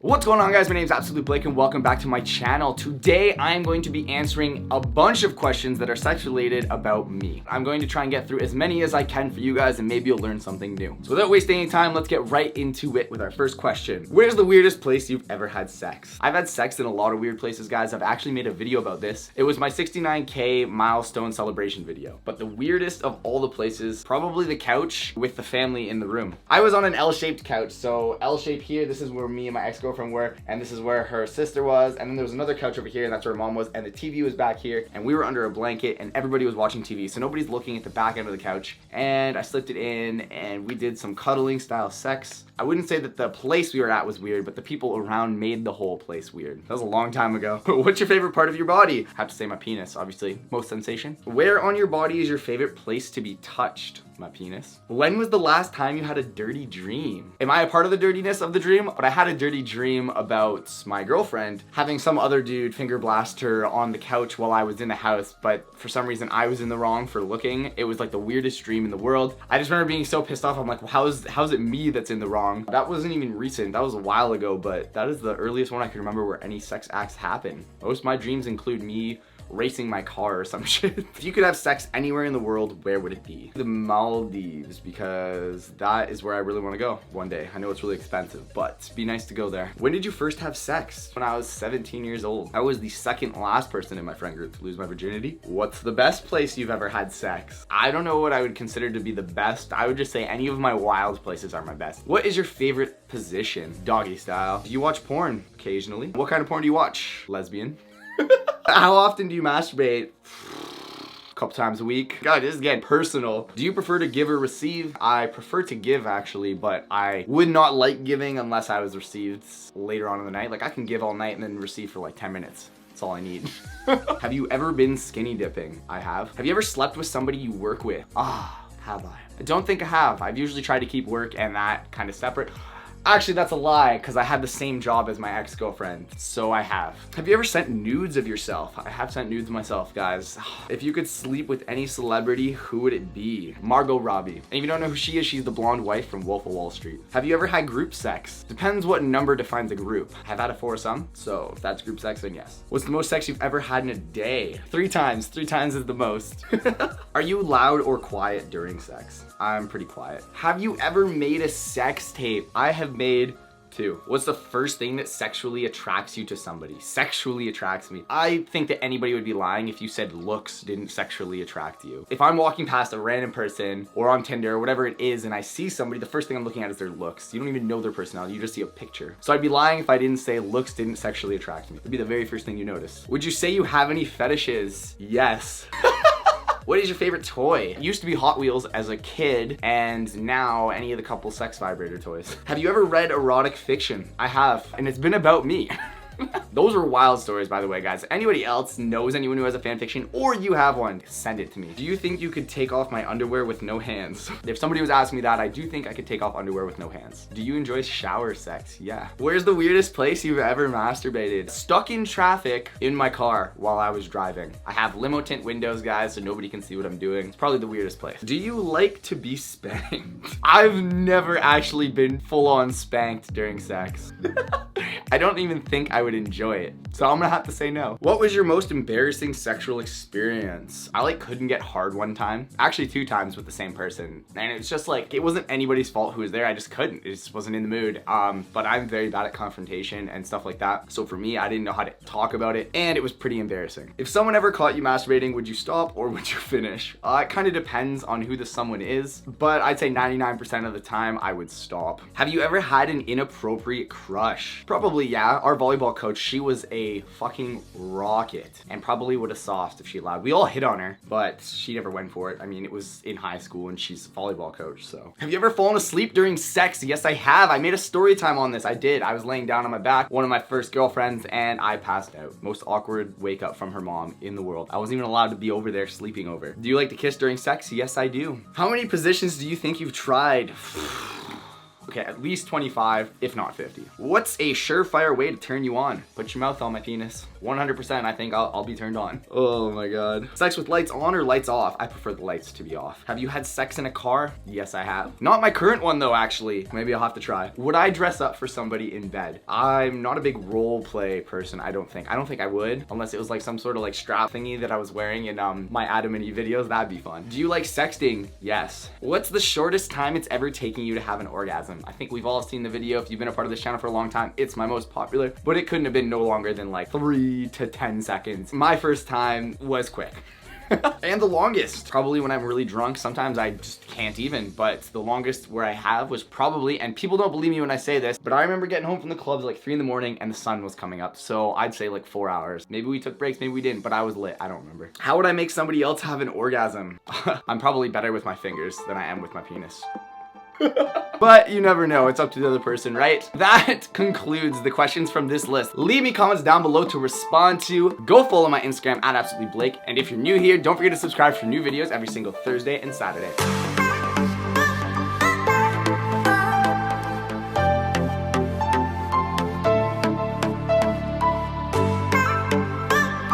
What's going on, guys? My name is AbsolutelyBlake and welcome back to my channel. Today I'm going to be answering a bunch of questions that are sex related about me. I'm going to try and get through as many as I can for you guys and maybe you'll learn something new. So without wasting any time, let's get right into it with our first question. Where's the weirdest place you've ever had sex? I've had sex in a lot of weird places, guys. I've actually made a video about this. It was my 69K milestone celebration video. But the weirdest of all the places, probably the couch with the family in the room. I was on an L-shaped couch. So L-shape here, this is where me and my ex-girlfriend were, and this is where her sister was, and then there was another couch over here, and that's where her mom was, and the TV was back here, and we were under a blanket, and everybody was watching TV, so nobody's looking at the back end of the couch, and I slipped it in, and we did some cuddling style sex. I wouldn't say that the place we were at was weird, but the people around made the whole place weird. That was a long time ago. What's your favorite part of your body? I have to say my penis, obviously. Most sensation. Where on your body is your favorite place to be touched? My penis. When was the last time you had a dirty dream? Am I a part of the dirtiness of the dream? But I had a dirty dream about my girlfriend having some other dude finger blast her on the couch while I was in the house, but for some reason I was in the wrong for looking. It was like the weirdest dream in the world. I just remember being so pissed off. I'm like, well, how's it me that's in the wrong? That wasn't even recent. That was a while ago, but that is the earliest one I can remember where any sex acts happen. Most of my dreams include me racing my car or some shit. If you could have sex anywhere in the world, where would it be? The Maldives, because that is where I really want to go one day. I know it's really expensive, but it'd be nice to go there. When did you first have sex? When I was 17 years old. I was the second last person in my friend group to lose my virginity. What's the best place you've ever had sex? I don't know what I would consider to be the best. I would just say any of my wild places are my best. What is your favorite position? Doggy style. Do you watch porn occasionally? What kind of porn do you watch? Lesbian. How often do you masturbate? A couple times a week. God, this is getting personal. Do you prefer to give or receive? I prefer to give, actually, but I would not like giving unless I was received later on in the night. Like, I can give all night and then receive for like 10 minutes. That's all I need. Have you ever been skinny dipping? I have. Have you ever slept with somebody you work with? Have I? I don't think I have. I've usually tried to keep work and that kind of separate. Actually, that's a lie, because I had the same job as my ex-girlfriend, so I have. Have you ever sent nudes of yourself? I have sent nudes of myself, guys. If you could sleep with any celebrity, who would it be? Margot Robbie. And if you don't know who she is, she's the blonde wife from Wolf of Wall Street. Have you ever had group sex? Depends what number defines a group. I've had a foursome, so if that's group sex, then yes. What's the most sex you've ever had in a day? 3 times. 3 times is the most. Are you loud or quiet during sex? I'm pretty quiet. Have you ever made a sex tape? I have made 2. What's the first thing that sexually attracts you to somebody? Sexually attracts me. I think that anybody would be lying if you said looks didn't sexually attract you. If I'm walking past a random person or on Tinder or whatever it is and I see somebody, the first thing I'm looking at is their looks. You don't even know their personality, you just see a picture. So I'd be lying if I didn't say looks didn't sexually attract me. It'd be the very first thing you notice. Would you say you have any fetishes? Yes. What is your favorite toy? It used to be Hot Wheels as a kid, and now any of the couple sex vibrator toys. Have you ever read erotic fiction? I have, and it's been about me. Those are wild stories, by the way, guys. Anybody else knows anyone who has a fan fiction, or you have one, send it to me. Do you think you could take off my underwear with no hands? If somebody was asking me that, I do think I could take off underwear with no hands. Do you enjoy shower sex? Yeah. Where's the weirdest place you've ever masturbated? Stuck in traffic in my car while I was driving. I have limo tint windows, guys, so nobody can see what I'm doing. It's probably the weirdest place. Do you like to be spanked? I've never actually been full on spanked during sex. I don't even think I would enjoy it. So I'm gonna have to say no. What was your most embarrassing sexual experience? I couldn't get hard one time. Actually 2 times with the same person. And it's just like, it wasn't anybody's fault who was there. I just couldn't. It just wasn't in the mood. But I'm very bad at confrontation and stuff like that. So for me, I didn't know how to talk about it and it was pretty embarrassing. If someone ever caught you masturbating, would you stop or would you finish? It kind of depends on who the someone is, but I'd say 99% of the time I would stop. Have you ever had an inappropriate crush? Probably, yeah. Our volleyball coach, she was a fucking rocket and probably would have sauced if she allowed. We all hit on her, but she never went for it. I mean, it was in high school and she's a volleyball coach, so. Have you ever fallen asleep during sex? Yes, I have. I made a story time on this. I did. I was laying down on my back, one of my first girlfriends, and I passed out. Most awkward wake up from her mom in the world. I wasn't even allowed to be over there sleeping over. Do you like to kiss during sex? Yes, I do. How many positions do you think you've tried? Okay, at least 25, if not 50. What's a surefire way to turn you on? Put your mouth on my penis. 100% I think I'll be turned on. Oh my god. Sex with lights on or lights off? I prefer the lights to be off. Have you had sex in a car? Yes, I have. Not my current one though, actually. Maybe I'll have to try. Would I dress up for somebody in bed? I'm not a big role play person, I don't think. I don't think I would, unless it was like some sort of like strap thingy that I was wearing in my Adam and Eve videos. That'd be fun. Do you like sexting? Yes. What's the shortest time it's ever taken you to have an orgasm? I think we've all seen the video. If you've been a part of this channel for a long time, it's my most popular, but it couldn't have been no longer than like 3 to 10 seconds. My first time was quick. And the longest, probably when I'm really drunk. Sometimes I just can't even, but the longest where I have was probably, and people don't believe me when I say this, but I remember getting home from the clubs like 3 in the morning and the sun was coming up. So I'd say like 4 hours. Maybe we took breaks, maybe we didn't, but I was lit. I don't remember. How would I make somebody else have an orgasm? I'm probably better with my fingers than I am with my penis. But you never know, it's up to the other person, right? That concludes the questions from this list. Leave me comments down below to respond to. Go follow my Instagram at AbsolutelyBlake. And if you're new here, don't forget to subscribe for new videos every single Thursday and Saturday.